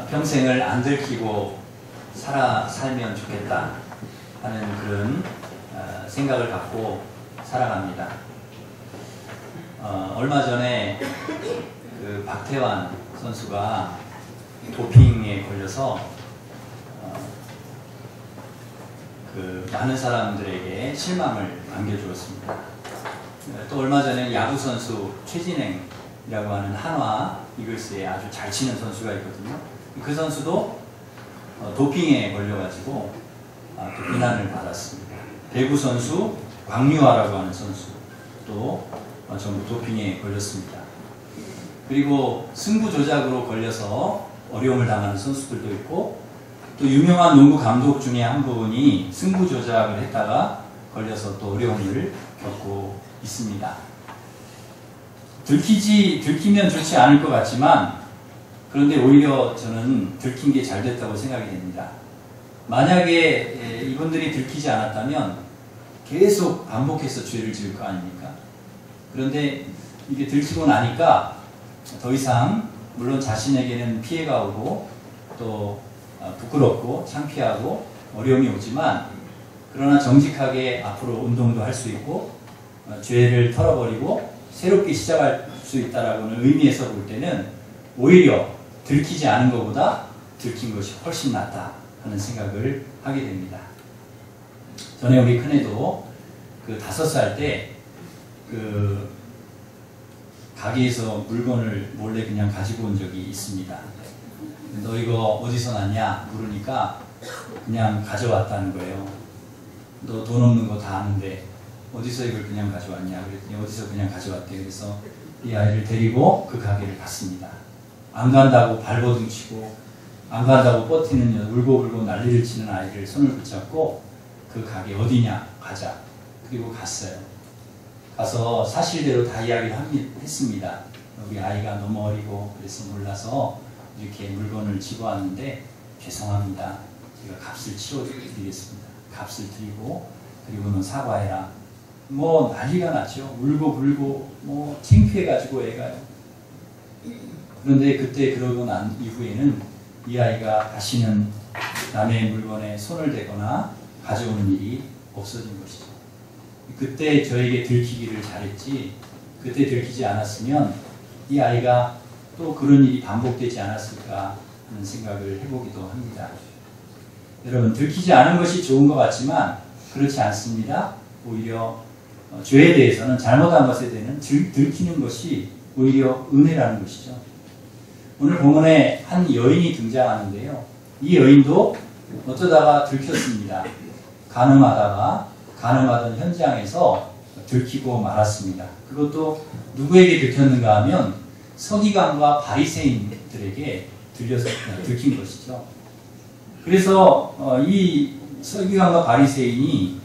평생을 안 들키고 살면 좋겠다 하는 그런 생각을 갖고 살아갑니다. 얼마 전에 그 박태환 선수가 도핑에 걸려서 그 많은 사람들에게 실망을 안겨주었습니다. 또 얼마 전에 야구 선수 최진행이라고 하는 한화 이글스에 아주 잘 치는 선수가 있거든요. 그 선수도 도핑에 걸려가지고 또 비난을 받았습니다. 배구 선수 광유아라고 하는 선수도 전부 도핑에 걸렸습니다. 그리고 승부 조작으로 걸려서 어려움을 당하는 선수들도 있고, 또 유명한 농구 감독 중에 한 분이 승부 조작을 했다가 걸려서 또 어려움을 겪고 있습니다. 들키면 좋지 않을 것 같지만, 그런데 오히려 저는 들킨 게 잘 됐다고 생각이 됩니다. 만약에 이분들이 들키지 않았다면 계속 반복해서 죄를 지을 거 아닙니까? 그런데 이게 들키고 나니까 더 이상 물론 자신에게는 피해가 오고 또 부끄럽고 창피하고 어려움이 오지만, 그러나 정직하게 앞으로 운동도 할 수 있고 죄를 털어버리고 새롭게 시작할 수 있다라는 의미에서 볼 때는 오히려 들키지 않은 것보다 들킨 것이 훨씬 낫다 하는 생각을 하게 됩니다. 전에 우리 큰애도 그 5살 때 그 가게에서 물건을 몰래 그냥 가지고 온 적이 있습니다. 너 이거 어디서 났냐 물으니까 그냥 가져왔다는 거예요. 너 돈 없는 거 다 아는데 어디서 이걸 그냥 가져왔냐 그랬더니 어디서 그냥 가져왔대. 그래서 이 아이를 데리고 그 가게를 갔습니다. 안 간다고 발버둥 치고 안 간다고 버티는 울고불고 난리를 치는 아이를 손을 붙잡고 그 가게 어디냐 가자. 그리고 갔어요. 가서 사실대로 다 이야기를 했습니다. 우리 아이가 너무 어리고 그래서 몰라서 이렇게 물건을 집어 왔는데 죄송합니다. 제가 값을 치워드리겠습니다. 값을 드리고 그리고는 사과해라. 뭐 난리가 났죠. 울고 불고 뭐 창피해가지고 애가요. 그런데 그때 그러고 난 이후에는 이 아이가 다시는 남의 물건에 손을 대거나 가져오는 일이 없어진 것이죠. 그때 저에게 들키기를 잘했지, 그때 들키지 않았으면 이 아이가 또 그런 일이 반복되지 않았을까 하는 생각을 해보기도 합니다. 여러분, 들키지 않은 것이 좋은 것 같지만 그렇지 않습니다. 오히려 죄에 대해서는, 잘못한 것에 대해서는 들키는 것이 오히려 은혜라는 것이죠. 오늘 본문에 한 여인이 등장하는데요. 이 여인도 어쩌다가 들켰습니다. 가늠하던 현장에서 들키고 말았습니다. 그것도 누구에게 들켰는가 하면 서기관과 바리새인들에게 들킨 것이죠. 그래서 이 서기관과 바리새인이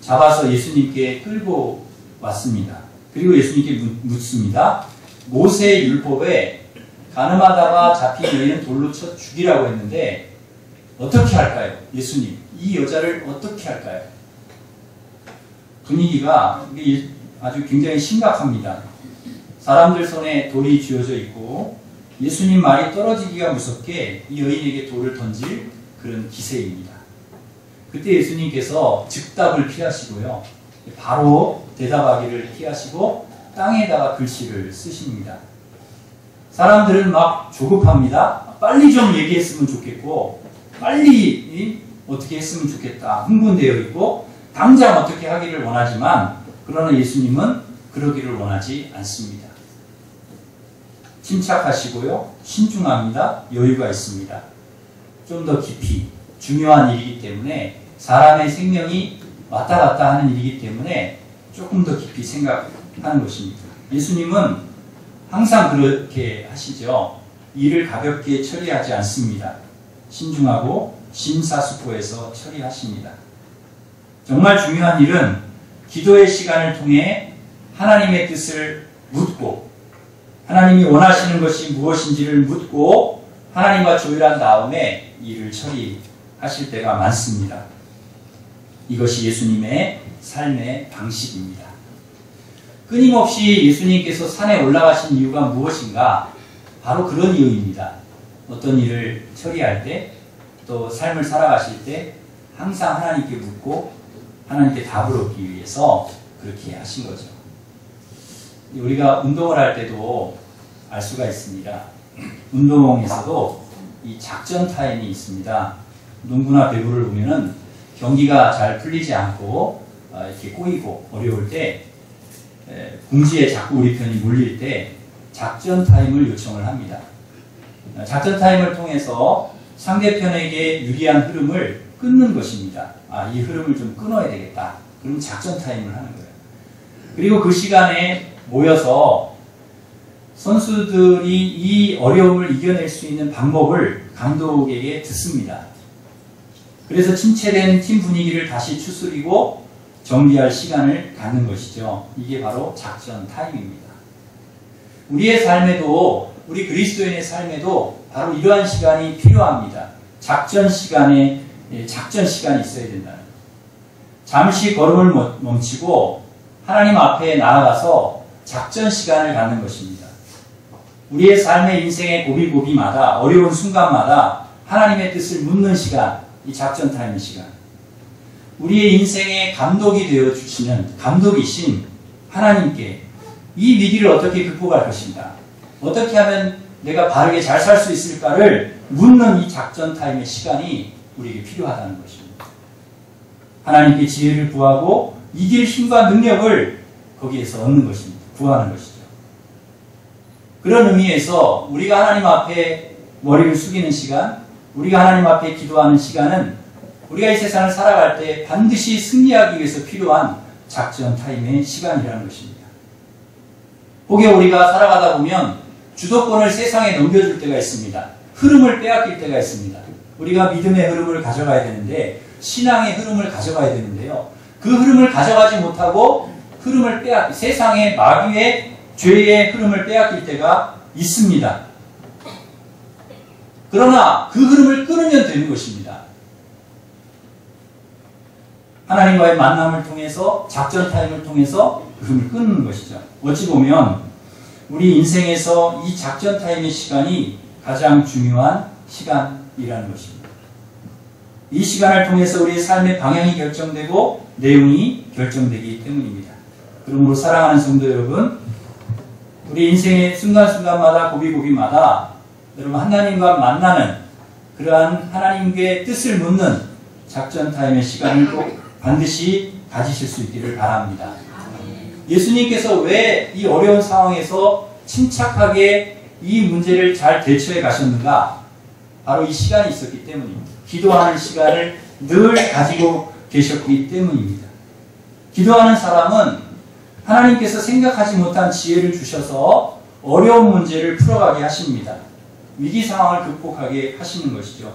잡아서 예수님께 끌고 왔습니다. 그리고 예수님께 묻습니다. 모세의 율법에 가늠하다가 잡힌 여인은 돌로 쳐 죽이라고 했는데 어떻게 할까요? 예수님, 이 여자를 어떻게 할까요? 분위기가 아주 굉장히 심각합니다. 사람들 손에 돌이 쥐어져 있고 예수님 말이 떨어지기가 무섭게 이 여인에게 돌을 던질 그런 기세입니다. 그때 예수님께서 즉답을 피하시고요. 바로 대답하기를 피하시고 땅에다가 글씨를 쓰십니다. 사람들은 막 조급합니다. 빨리 좀 얘기했으면 좋겠고 빨리 어떻게 했으면 좋겠다 흥분되어 있고 당장 어떻게 하기를 원하지만, 그러나 예수님은 그러기를 원하지 않습니다. 침착하시고요. 신중합니다. 여유가 있습니다. 좀 더 깊이, 중요한 일이기 때문에, 사람의 생명이 왔다 갔다 하는 일이기 때문에 조금 더 깊이 생각하는 것입니다. 예수님은 항상 그렇게 하시죠. 일을 가볍게 처리하지 않습니다. 신중하고 심사숙고해서 처리하십니다. 정말 중요한 일은 기도의 시간을 통해 하나님의 뜻을 묻고, 하나님이 원하시는 것이 무엇인지를 묻고 하나님과 조율한 다음에 일을 처리하실 때가 많습니다. 이것이 예수님의 삶의 방식입니다. 끊임없이 예수님께서 산에 올라가신 이유가 무엇인가? 바로 그런 이유입니다. 어떤 일을 처리할 때, 또 삶을 살아가실 때 항상 하나님께 묻고 하나님께 답을 얻기 위해서 그렇게 하신 거죠. 우리가 운동을 할 때도 알 수가 있습니다. 운동에서도 이 작전 타임이 있습니다. 농구나 배구를 보면은 경기가 잘 풀리지 않고 이렇게 꼬이고 어려울 때 궁지에 자꾸 우리 편이 몰릴 때 작전 타임을 요청을 합니다. 작전 타임을 통해서 상대편에게 유리한 흐름을 끊는 것입니다. 이 흐름을 좀 끊어야 되겠다. 그럼 작전 타임을 하는 거예요. 그리고 그 시간에 모여서 선수들이 이 어려움을 이겨낼 수 있는 방법을 감독에게 듣습니다. 그래서 침체된 팀 분위기를 다시 추스리고 정비할 시간을 갖는 것이죠. 이게 바로 작전 타임입니다. 우리의 삶에도, 우리 그리스도인의 삶에도 바로 이러한 시간이 필요합니다. 작전 시간이 있어야 된다는 거예요. 잠시 걸음을 멈추고 하나님 앞에 나아가서 작전 시간을 갖는 것입니다. 우리의 삶의 인생의 고비고비마다, 어려운 순간마다 하나님의 뜻을 묻는 시간, 이 작전 타임 시간. 우리의 인생의 감독이 되어 주시는, 감독이신 하나님께 이 위기를 어떻게 극복할 것인가, 어떻게 하면 내가 바르게 잘 살 수 있을까를 묻는 이 작전 타임의 시간이 우리에게 필요하다는 것입니다. 하나님께 지혜를 구하고 이길 힘과 능력을 거기에서 얻는 것입니다. 구하는 것이죠. 그런 의미에서 우리가 하나님 앞에 머리를 숙이는 시간, 우리가 하나님 앞에 기도하는 시간은 우리가 이 세상을 살아갈 때 반드시 승리하기 위해서 필요한 작전 타임의 시간이라는 것입니다. 혹여 우리가 살아가다 보면 주도권을 세상에 넘겨줄 때가 있습니다. 흐름을 빼앗길 때가 있습니다. 우리가 믿음의 흐름을 가져가야 되는데, 신앙의 흐름을 가져가야 되는데요. 그 흐름을 가져가지 못하고 세상의 마귀의 죄의 흐름을 빼앗길 때가 있습니다. 그러나 그 흐름을 끊으면 되는 것입니다. 하나님과의 만남을 통해서, 작전 타임을 통해서 그 흐름을 끊는 것이죠. 어찌 보면 우리 인생에서 이 작전 타임의 시간이 가장 중요한 시간이라는 것입니다. 이 시간을 통해서 우리의 삶의 방향이 결정되고 내용이 결정되기 때문입니다. 그러므로 사랑하는 성도 여러분, 우리 인생의 순간순간마다 고비고비마다 여러분 하나님과 만나는 그러한 하나님께 뜻을 묻는 작전 타임의 시간을 꼭 반드시 가지실 수 있기를 바랍니다. 예수님께서 왜 이 어려운 상황에서 침착하게 이 문제를 잘 대처해 가셨는가? 바로 이 시간이 있었기 때문입니다. 기도하는 시간을 늘 가지고 계셨기 때문입니다. 기도하는 사람은 하나님께서 생각하지 못한 지혜를 주셔서 어려운 문제를 풀어가게 하십니다. 위기 상황을 극복하게 하시는 것이죠.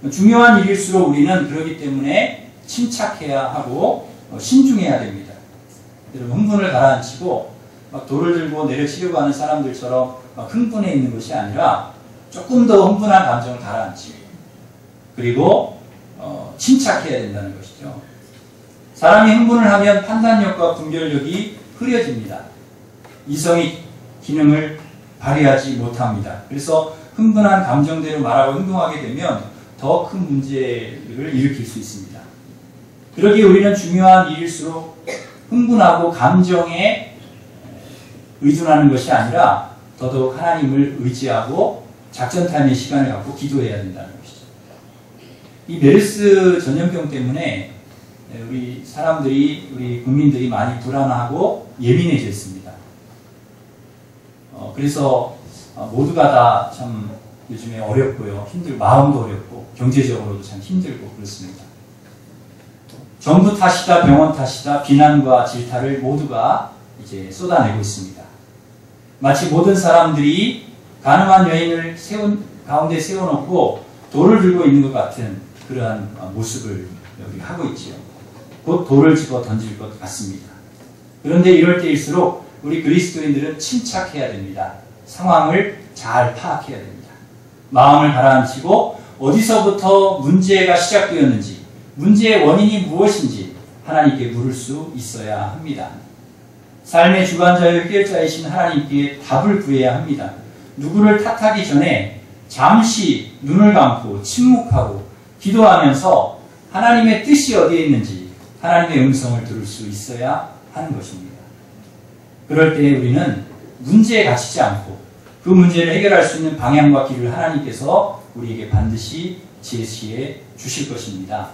중요한 일일수록 우리는 그렇기 때문에 침착해야 하고 신중해야 됩니다. 여러분, 흥분을 가라앉히고 막 돌을 들고 내려치려고 하는 사람들처럼 막 흥분해 있는 것이 아니라 조금 더 흥분한 감정을 가라앉히고, 그리고 침착해야 된다는 것이죠. 사람이 흥분을 하면 판단력과 분별력이 흐려집니다. 이성의 기능을 발휘하지 못합니다. 그래서 흥분한 감정대로 말하고 행동하게 되면 더 큰 문제를 일으킬 수 있습니다. 그러기에 우리는 중요한 일일수록 흥분하고 감정에 의존하는 것이 아니라 더더욱 하나님을 의지하고 작전 타임의 시간을 갖고 기도해야 된다는 것이죠. 이 메르스 전염병 때문에 우리 사람들이, 우리 국민들이 많이 불안하고 예민해져 있습니다. 그래서 모두가 다 참 요즘에 어렵고요. 힘들고, 마음도 어렵고, 경제적으로도 참 힘들고 그렇습니다. 정부 탓이다, 병원 탓이다, 비난과 질타를 모두가 이제 쏟아내고 있습니다. 마치 모든 사람들이 가늠한 여인을 가운데 세워놓고 돌을 들고 있는 것 같은 그러한 모습을 여기 하고 있지요. 곧 돌을 집어 던질 것 같습니다. 그런데 이럴 때일수록 우리 그리스도인들은 침착해야 됩니다. 상황을 잘 파악해야 됩니다. 마음을 가라앉히고 어디서부터 문제가 시작되었는지, 문제의 원인이 무엇인지 하나님께 물을 수 있어야 합니다. 삶의 주관자여 해결자이신 하나님께 답을 구해야 합니다. 누구를 탓하기 전에 잠시 눈을 감고 침묵하고 기도하면서 하나님의 뜻이 어디에 있는지 하나님의 음성을 들을 수 있어야 하는 것입니다. 그럴 때 우리는 문제에 갇히지 않고 그 문제를 해결할 수 있는 방향과 길을 하나님께서 우리에게 반드시 제시해 주실 것입니다.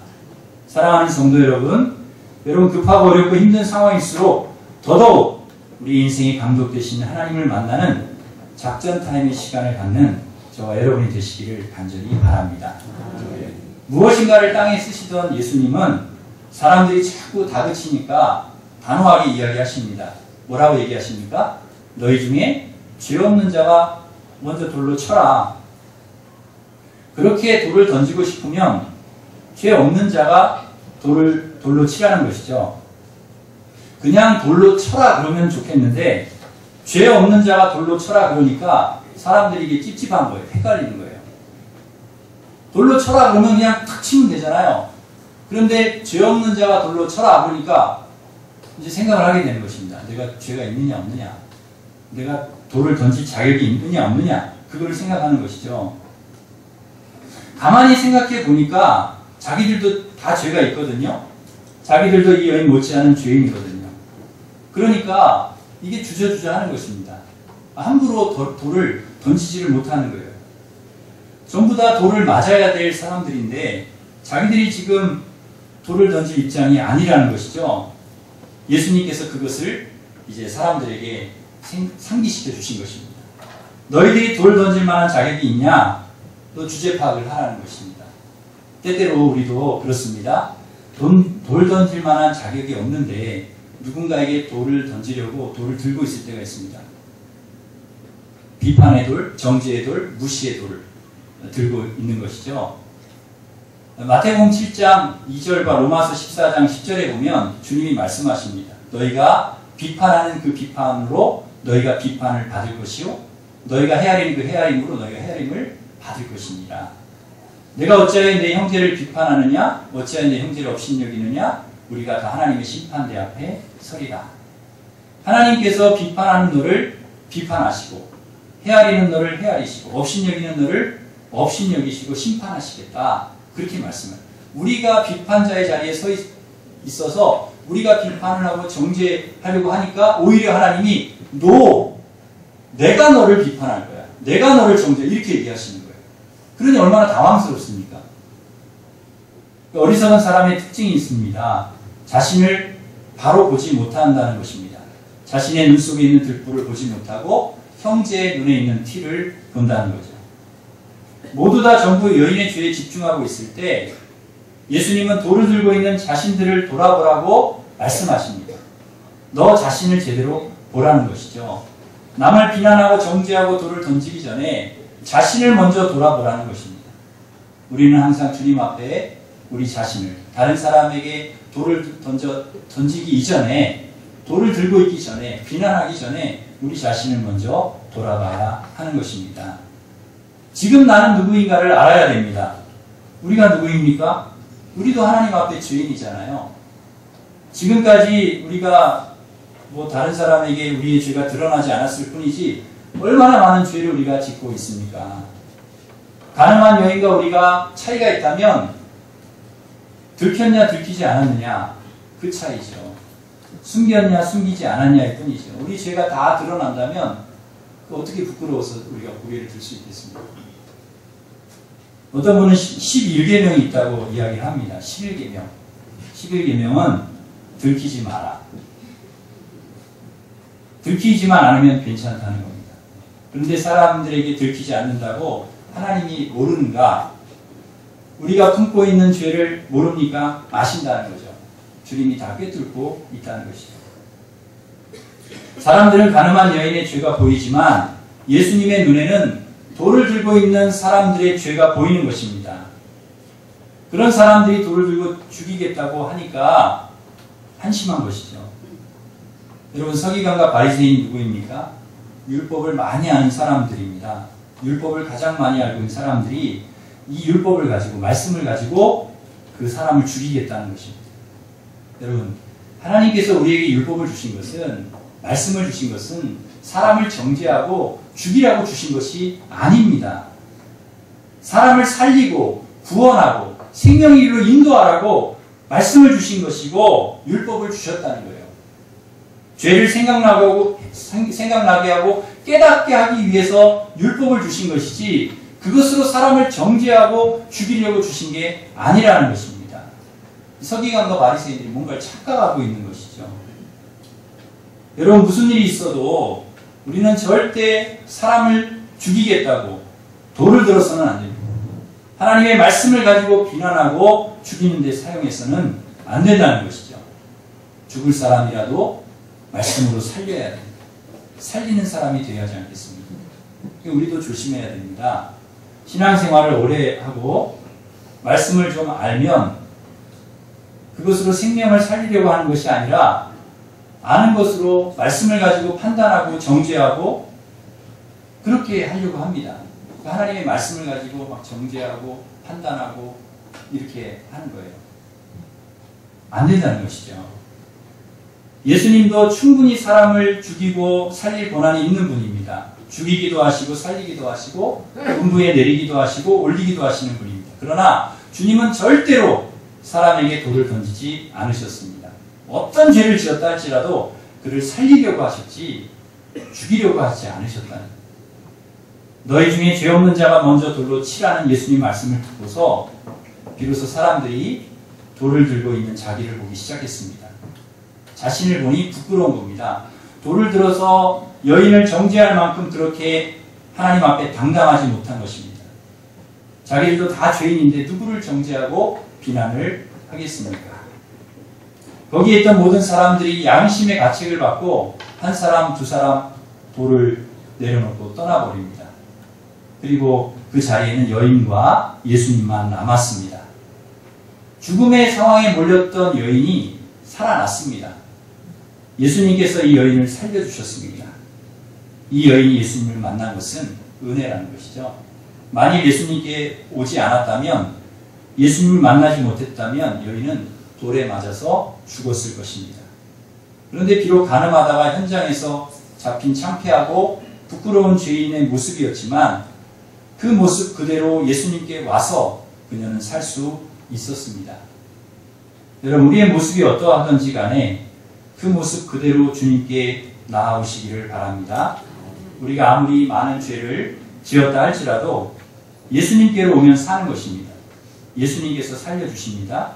사랑하는 성도 여러분, 급하고 어렵고 힘든 상황일수록 더더욱 우리 인생이 감독되시는 하나님을 만나는 작전 타임의 시간을 갖는 저와 여러분이 되시기를 간절히 바랍니다. 무엇인가를 땅에 쓰시던 예수님은 사람들이 자꾸 다그치니까 단호하게 이야기하십니다. 뭐라고 얘기하십니까? 너희 중에 죄 없는 자가 먼저 돌로 쳐라. 그렇게 돌을 던지고 싶으면 죄 없는 자가 돌로 치라는 것이죠. 그냥 돌로 쳐라 그러면 좋겠는데 죄 없는 자가 돌로 쳐라 그러니까 사람들이 이게 찝찝한 거예요. 헷갈리는 거예요. 돌로 쳐라 그러면 그냥 탁 치면 되잖아요. 그런데 죄 없는 자가 돌로 쳐라 그러니까 이제 생각을 하게 되는 것입니다. 내가 죄가 있느냐 없느냐, 내가 돌을 던질 자격이 있느냐 없느냐, 그걸 생각하는 것이죠. 가만히 생각해 보니까 자기들도 다 죄가 있거든요. 자기들도 이 여인 못지않은 죄인이거든요. 그러니까 이게 주저주저 하는 것입니다. 함부로 돌을 던지지를 못하는 거예요. 전부 다 돌을 맞아야 될 사람들인데 자기들이 지금 돌을 던질 입장이 아니라는 것이죠. 예수님께서 그것을 이제 사람들에게 상기시켜 주신 것입니다. 너희들이 돌 던질 만한 자격이 있냐? 너 주제 파악을 하라는 것입니다. 때때로 우리도 그렇습니다. 돌 던질 만한 자격이 없는데 누군가에게 돌을 던지려고 돌을 들고 있을 때가 있습니다. 비판의 돌, 정죄의 돌, 무시의 돌을 들고 있는 것이죠. 마태복음 7장 2절과 로마서 14장 10절에 보면 주님이 말씀하십니다. 너희가 비판하는 그 비판으로 너희가 비판을 받을 것이요 너희가 헤아리는 그 헤아림으로 너희가 헤아림을 받을 것입니다. 내가 어찌하여 내 형제를 비판하느냐, 어찌하여 내 형제를 업신여기느냐, 우리가 다 하나님의 심판대 앞에 서리라. 하나님께서 비판하는 너를 비판하시고 헤아리는 너를 헤아리시고 업신여기는 너를 업신여기시고 심판하시겠다. 그렇게 말씀을. 우리가 비판자의 자리에 서 있어서 우리가 비판을 하고 정죄하려고 하니까 오히려 하나님이 내가 너를 비판할 거야. 내가 너를 정죄. 이렇게 얘기하시는 거예요. 그러니 얼마나 당황스럽습니까? 어리석은 사람의 특징이 있습니다. 자신을 바로 보지 못한다는 것입니다. 자신의 눈 속에 있는 들불을 보지 못하고 형제의 눈에 있는 티를 본다는 거죠. 모두 다 전부 여인의 죄에 집중하고 있을 때 예수님은 돌을 들고 있는 자신들을 돌아보라고 말씀하십니다. 너 자신을 제대로 보라는 것이죠. 남을 비난하고 정죄하고 돌을 던지기 전에 자신을 먼저 돌아보라는 것입니다. 우리는 항상 주님 앞에 우리 자신을 다른 사람에게 돌을 던지기 이전에 돌을 들고 있기 전에 비난하기 전에 우리 자신을 먼저 돌아봐야 하는 것입니다. 지금 나는 누구인가를 알아야 됩니다. 우리가 누구입니까? 우리도 하나님 앞에 죄인이잖아요. 지금까지 우리가 다른 사람에게 우리의 죄가 드러나지 않았을 뿐이지 얼마나 많은 죄를 우리가 짓고 있습니까? 가늠한 여인과 우리가 차이가 있다면 들켰냐 들키지 않았느냐 그 차이죠. 숨겼냐 숨기지 않았냐일 뿐이죠. 우리 죄가 다 드러난다면 어떻게 부끄러워서 우리가 고개를 들 수 있겠습니까? 어떤 분은 11계명이 있다고 이야기를 합니다. 11계명. 11계명은 들키지 마라. 들키지만 않으면 괜찮다는 겁니다. 그런데 사람들에게 들키지 않는다고 하나님이 모르는가? 우리가 품고 있는 죄를 모릅니까? 아신다는 거죠. 주님이 다 꿰뚫고 있다는 것이죠. 사람들은 가늠한 여인의 죄가 보이지만 예수님의 눈에는 돌을 들고 있는 사람들의 죄가 보이는 것입니다. 그런 사람들이 돌을 들고 죽이겠다고 하니까 한심한 것이죠. 여러분, 서기관과 바리새인이 누구입니까? 율법을 많이 아는 사람들입니다. 율법을 가장 많이 알고 있는 사람들이 이 율법을 가지고, 말씀을 가지고 그 사람을 죽이겠다는 것입니다. 여러분, 하나님께서 우리에게 율법을 주신 것은, 말씀을 주신 것은 사람을 정죄하고 죽이라고 주신 것이 아닙니다. 사람을 살리고 구원하고 생명의 길로 인도하라고 말씀을 주신 것이고 율법을 주셨다는 거예요. 죄를 생각나게 하고 깨닫게 하기 위해서 율법을 주신 것이지 그것으로 사람을 정죄하고 죽이려고 주신 게 아니라는 것입니다. 서기관과 바리새인들이 뭔가를 착각하고 있는 것이죠. 여러분 무슨 일이 있어도 우리는 절대 사람을 죽이겠다고 돌을 들어서는 안 됩니다. 하나님의 말씀을 가지고 비난하고 죽이는 데 사용해서는 안 된다는 것이죠. 죽을 사람이라도 말씀으로 살려야 됩니다. 살리는 사람이 되어야 하지 않겠습니까? 우리도 조심해야 됩니다. 신앙생활을 오래 하고 말씀을 좀 알면 그것으로 생명을 살리려고 하는 것이 아니라 아는 것으로 말씀을 가지고 판단하고 정죄하고 그렇게 하려고 합니다. 하나님의 말씀을 가지고 막 정죄하고 판단하고 이렇게 하는 거예요. 안 된다는 것이죠. 예수님도 충분히 사람을 죽이고 살릴 권한이 있는 분입니다. 죽이기도 하시고 살리기도 하시고 음부에 내리기도 하시고 올리기도 하시는 분입니다. 그러나 주님은 절대로 사람에게 돌을 던지지 않으셨습니다. 어떤 죄를 지었다 할지라도 그를 살리려고 하셨지 죽이려고 하지 않으셨다는 너희 중에 죄 없는 자가 먼저 돌로 치라는 예수님 말씀을 듣고서 비로소 사람들이 돌을 들고 있는 자기를 보기 시작했습니다. 자신을 보니 부끄러운 겁니다. 돌을 들어서 여인을 정죄할 만큼 그렇게 하나님 앞에 당당하지 못한 것입니다. 자기들도 다 죄인인데 누구를 정죄하고 비난을 하겠습니까? 거기에 있던 모든 사람들이 양심의 가책을 받고 한 사람 두 사람 돌을 내려놓고 떠나버립니다. 그리고 그 자리에는 여인과 예수님만 남았습니다. 죽음의 상황에 몰렸던 여인이 살아났습니다. 예수님께서 이 여인을 살려주셨습니다. 이 여인이 예수님을 만난 것은 은혜라는 것이죠. 만일 예수님께 오지 않았다면 예수님을 만나지 못했다면 여인은 돌에 맞아서 죽었을 것입니다. 그런데 비록 가늠하다가 현장에서 잡힌 창피하고 부끄러운 죄인의 모습이었지만 그 모습 그대로 예수님께 와서 그녀는 살 수 있었습니다. 여러분 우리의 모습이 어떠하든지 간에 그 모습 그대로 주님께 나아오시기를 바랍니다. 우리가 아무리 많은 죄를 지었다 할지라도 예수님께로 오면 사는 것입니다. 예수님께서 살려주십니다.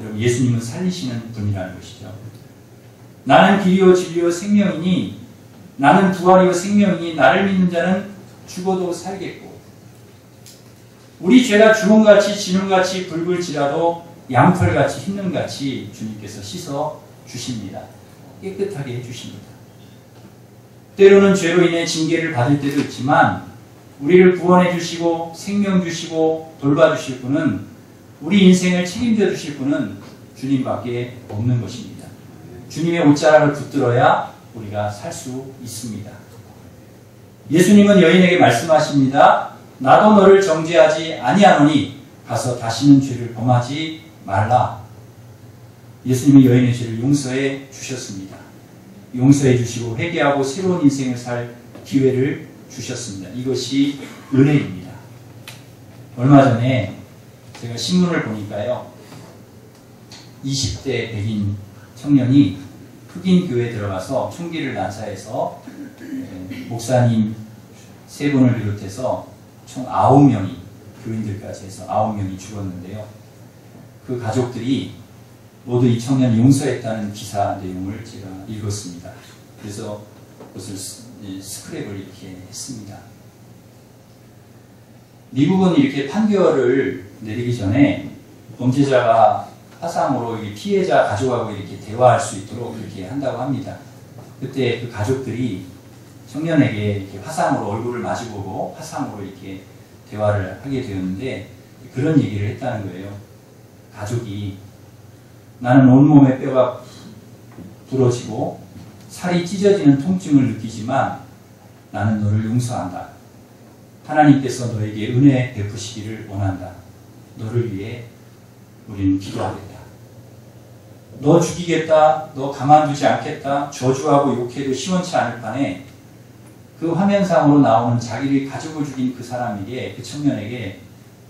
여러분 예수님은 살리시는 분이라는 것이죠. 나는 길이요 진리요 생명이니 나는 부활이요 생명이니 나를 믿는 자는 죽어도 살겠고 우리 죄가 주홍같이 진홍같이 붉을지라도 양털같이 흰눈같이 주님께서 씻어 주십니다. 깨끗하게 해주십니다. 때로는 죄로 인해 징계를 받을 때도 있지만 우리를 구원해 주시고 생명 주시고 돌봐주실 분은 우리 인생을 책임져 주실 분은 주님밖에 없는 것입니다. 주님의 옷자락을 붙들어야 우리가 살 수 있습니다. 예수님은 여인에게 말씀하십니다. 나도 너를 정죄하지 아니하노니 가서 다시는 죄를 범하지 말라. 예수님은 여인의 죄를 용서해 주셨습니다. 용서해 주시고 회개하고 새로운 인생을 살 기회를 주셨습니다. 이것이 은혜입니다. 얼마 전에 제가 신문을 보니까요. 20대 백인 청년이 흑인 교회에 들어가서 총기를 난사해서 목사님 3분을 비롯해서 총 9명이 교인들까지 해서 9명이 죽었는데요. 그 가족들이 모두 이 청년을 용서했다는 기사 내용을 제가 읽었습니다. 그래서 그것을 스크랩을 이렇게 했습니다. 미국은 이렇게 판결을 내리기 전에 범죄자가 화상으로 피해자 가족하고 이렇게 대화할 수 있도록 그렇게 한다고 합니다. 그때 그 가족들이 청년에게 이렇게 화상으로 얼굴을 마주보고 화상으로 이렇게 대화를 하게 되었는데 그런 얘기를 했다는 거예요. 가족이 나는 온몸의 뼈가 부러지고 살이 찢어지는 통증을 느끼지만 나는 너를 용서한다. 하나님께서 너에게 은혜 베푸시기를 원한다. 너를 위해 우리는 기도하겠다. 너 죽이겠다. 너 가만두지 않겠다. 저주하고 욕해도 시원치 않을 판에 그 화면상으로 나오는 자기를 가족을 죽인 그 사람에게 그 청년에게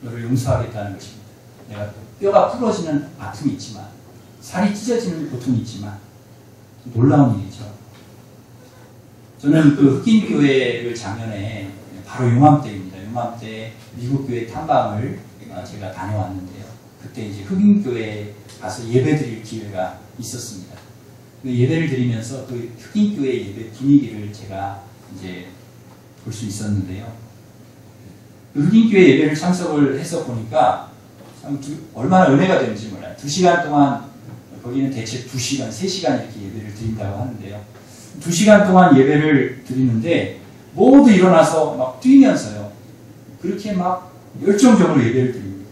너를 용서하겠다는 것입니다. 내가 뼈가 부러지는 아픔이 있지만, 살이 찢어지는 고통이 있지만, 놀라운 일이죠. 저는 그 흑인교회를 작년에 바로 요맘때입니다. 요맘때 미국 교회 탐방을 제가 다녀왔는데요. 그때 이제 흑인교회에 가서 예배드릴 기회가 있었습니다. 그 예배를 드리면서 그 흑인교회 예배 분위기를 제가 이제 볼 수 있었는데요. 그 흑인교회 예배를 참석을 해서 보니까 참 얼마나 은혜가 되는지 몰라요. 2시간 동안, 거기는 대체 2시간, 3시간 이렇게 예배를 드린다고 하는데요. 2시간 동안 예배를 드리는데 모두 일어나서 막 뛰면서요. 그렇게 막 열정적으로 예배를 드립니다.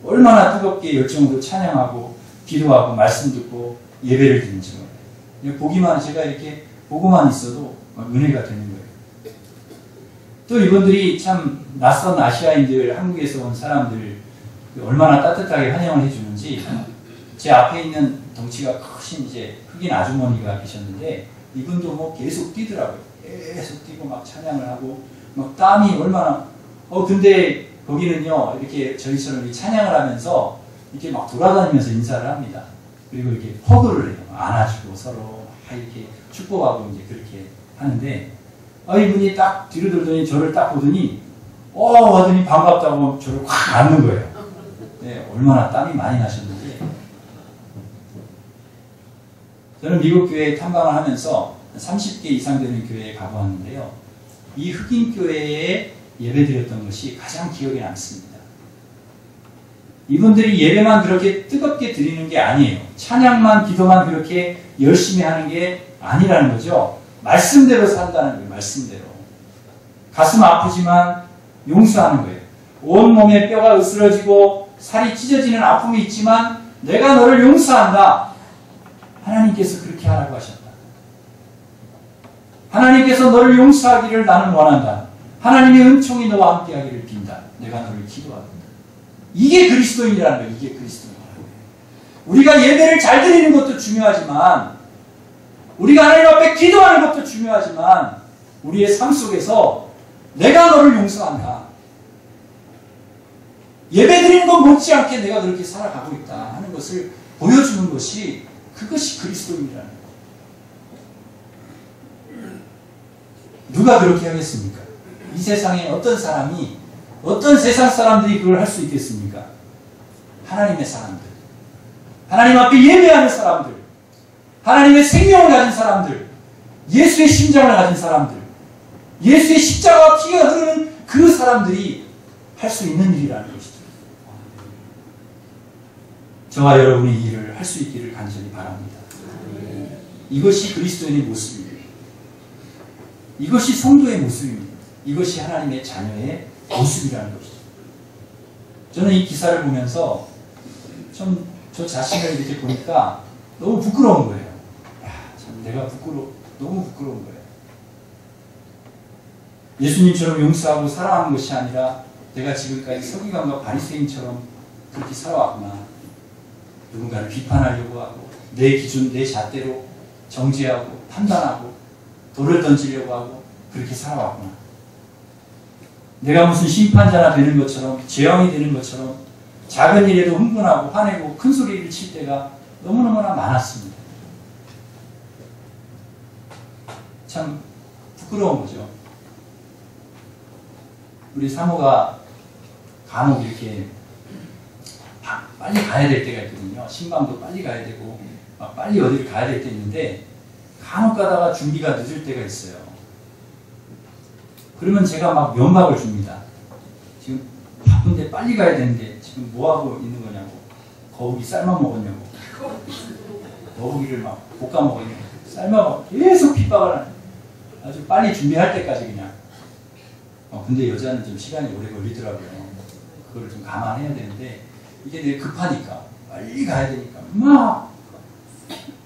얼마나 뜨겁게 열정으로 찬양하고 기도하고 말씀 듣고 예배를 드는지 몰라요. 보기만, 제가 이렇게 보고만 있어도 막 은혜가 되는 거예요. 또 이분들이 참 낯선 아시아인들, 한국에서 온 사람들 얼마나 따뜻하게 환영을 해주는지, 제 앞에 있는 덩치가 크신 이제 흑인 아주머니가 계셨는데 이분도 뭐 계속 뛰더라고요. 계속 뛰고 막 찬양을 하고 막 땀이 얼마나, 근데 거기는요 이렇게 저희처럼 찬양을 하면서 이렇게 막 돌아다니면서 인사를 합니다. 그리고 이렇게 허그를 해요. 안아주고 서로 이렇게 축복하고 이제 그렇게 하는데, 이분이 딱 뒤로 돌더니 저를 딱 보더니 하더니 반갑다고 저를 확 안는 거예요. 네, 얼마나 땀이 많이 나셨는지. 저는 미국 교회 탐방을 하면서 30개 이상 되는 교회에 가보았는데요. 이 흑인 교회에 예배드렸던 것이 가장 기억에 남습니다. 이분들이 예배만 그렇게 뜨겁게 드리는 게 아니에요. 찬양만, 기도만 그렇게 열심히 하는 게 아니라는 거죠. 말씀대로 산다는 거예요. 말씀대로. 가슴 아프지만 용서하는 거예요. 온몸에 뼈가 으스러지고 살이 찢어지는 아픔이 있지만 내가 너를 용서한다. 하나님께서 그렇게 하라고 하셨다. 하나님께서 너를 용서하기를 나는 원한다. 하나님의 은총이 너와 함께하기를 빈다. 내가 너를 기도한다. 이게 그리스도인이라는 거예요. 이게 그리스도인이라는 거예요. 우리가 예배를 잘 드리는 것도 중요하지만, 우리가 하나님 앞에 기도하는 것도 중요하지만, 우리의 삶 속에서 내가 너를 용서한다. 예배 드리는 것 못지않게 내가 그렇게 살아가고 있다 하는 것을 보여주는 것이, 그것이 그리스도인이라는 거예요. 누가 그렇게 하겠습니까? 이 세상에 어떤 사람이, 어떤 세상 사람들이 그걸 할 수 있겠습니까? 하나님의 사람들, 하나님 앞에 예배하는 사람들, 하나님의 생명을 가진 사람들, 예수의 심장을 가진 사람들, 예수의 십자가와 피가 흐르는 그 사람들이 할 수 있는 일이라는 것이죠. 저와 여러분이 이 일을 할 수 있기를 간절히 바랍니다. 이것이 그리스도인의 모습입니다. 이것이 성도의 모습입니다. 이것이 하나님의 자녀의 모습이라는 것이죠. 저는 이 기사를 보면서 좀 저 자신을 이렇게 보니까 너무 부끄러운 거예요. 참 내가 너무 부끄러운 거예요. 예수님처럼 용서하고 사랑하는 것이 아니라 내가 지금까지 서기관과 바리새인처럼 그렇게 살아왔구나. 누군가를 비판하려고 하고 내 기준, 내 잣대로 정죄하고 판단하고 돌을 던지려고 하고 그렇게 살아왔구나. 내가 무슨 심판자나 되는 것처럼, 재앙이 되는 것처럼 작은 일에도 흥분하고 화내고 큰 소리를 칠 때가 너무너무나 많았습니다. 참 부끄러운 거죠. 우리 사모가 간혹 이렇게 빨리 가야 될 때가 있거든요. 신방도 빨리 가야 되고 빨리 어디를 가야 될 때 있는데 간혹 가다가 준비가 늦을 때가 있어요. 그러면 제가 막 면박을 줍니다. 지금 바쁜데 빨리 가야 되는데 지금 뭐하고 있는 거냐고. 거북이 삶아 먹었냐고. 거북이를 막 볶아 먹었냐고. 삶아 먹고 계속 핍박을 하는. 아주 빨리 준비할 때까지 그냥. 근데 여자는 좀 시간이 오래 걸리더라고요. 그걸 좀 감안해야 되는데 이게 내 급하니까 빨리 가야 되니까 막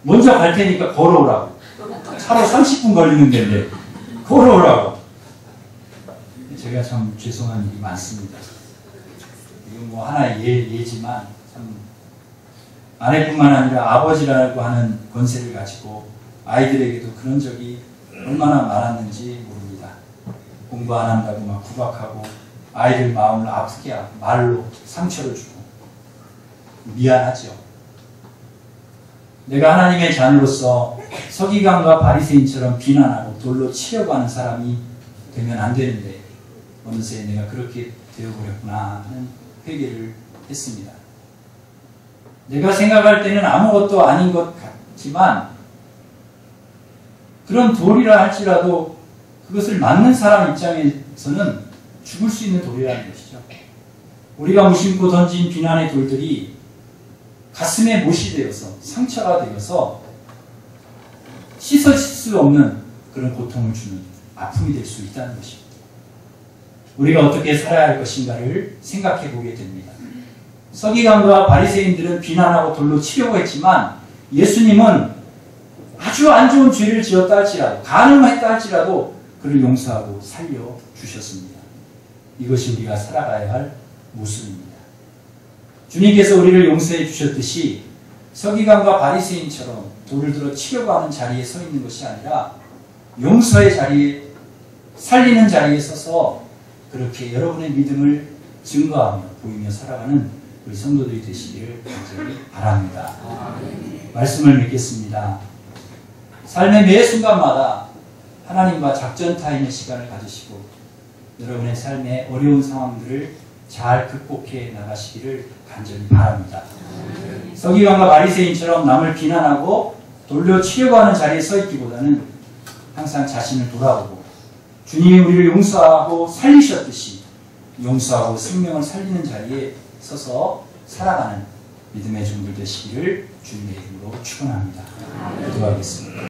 먼저 갈 테니까 걸어오라고. 차로 30분 걸리는 데인데 걸어오라고. 제가 참 죄송한 일이 많습니다. 이건 뭐 하나의 예지만 참 아내뿐만 아니라 아버지라고 하는 권세를 가지고 아이들에게도 그런 적이 얼마나 많았는지 모릅니다. 공부 안 한다고 막 구박하고 아이들 마음을 아프게 하고 말로 상처를 주고 미안하죠. 내가 하나님의 자녀로서 서기관과 바리새인처럼 비난하고 돌로 치려고 하는 사람이 되면 안 되는데 어느새 내가 그렇게 되어버렸구나 하는 회개를 했습니다. 내가 생각할 때는 아무것도 아닌 것 같지만 그런 돌이라 할지라도 그것을 맞는 사람 입장에서는 죽을 수 있는 돌이라는 것이죠. 우리가 무심코 던진 비난의 돌들이 가슴에 못이 되어서 상처가 되어서 씻어질 수 없는 그런 고통을 주는 아픔이 될 수 있다는 것입니다. 우리가 어떻게 살아야 할 것인가를 생각해 보게 됩니다. 서기관과 바리새인들은 비난하고 돌로 치려고 했지만 예수님은 아주 안 좋은 죄를 지었다 할지라도 가늠했다 할지라도 그를 용서하고 살려주셨습니다. 이것이 우리가 살아가야 할 모습입니다. 주님께서 우리를 용서해 주셨듯이 서기관과 바리새인처럼 돌을 들어 치려고 하는 자리에 서 있는 것이 아니라 용서의 자리에 살리는 자리에 서서 그렇게 여러분의 믿음을 증거하며 보이며 살아가는 우리 성도들이 되시기를 간절히 바랍니다. 말씀을 맺겠습니다. 삶의 매 순간마다 하나님과 작전 타임의 시간을 가지시고 여러분의 삶의 어려운 상황들을 잘 극복해 나가시기를 간절히 바랍니다. 서기관과 바리새인처럼 남을 비난하고 돌려 치려고 하는 자리에 서 있기보다는 항상 자신을 돌아보고 주님이 우리를 용서하고 살리셨듯이 용서하고 생명을 살리는 자리에 서서 살아가는 믿음의 종들 되시기를 주님의 이름으로 축원합니다. 기도하겠습니다.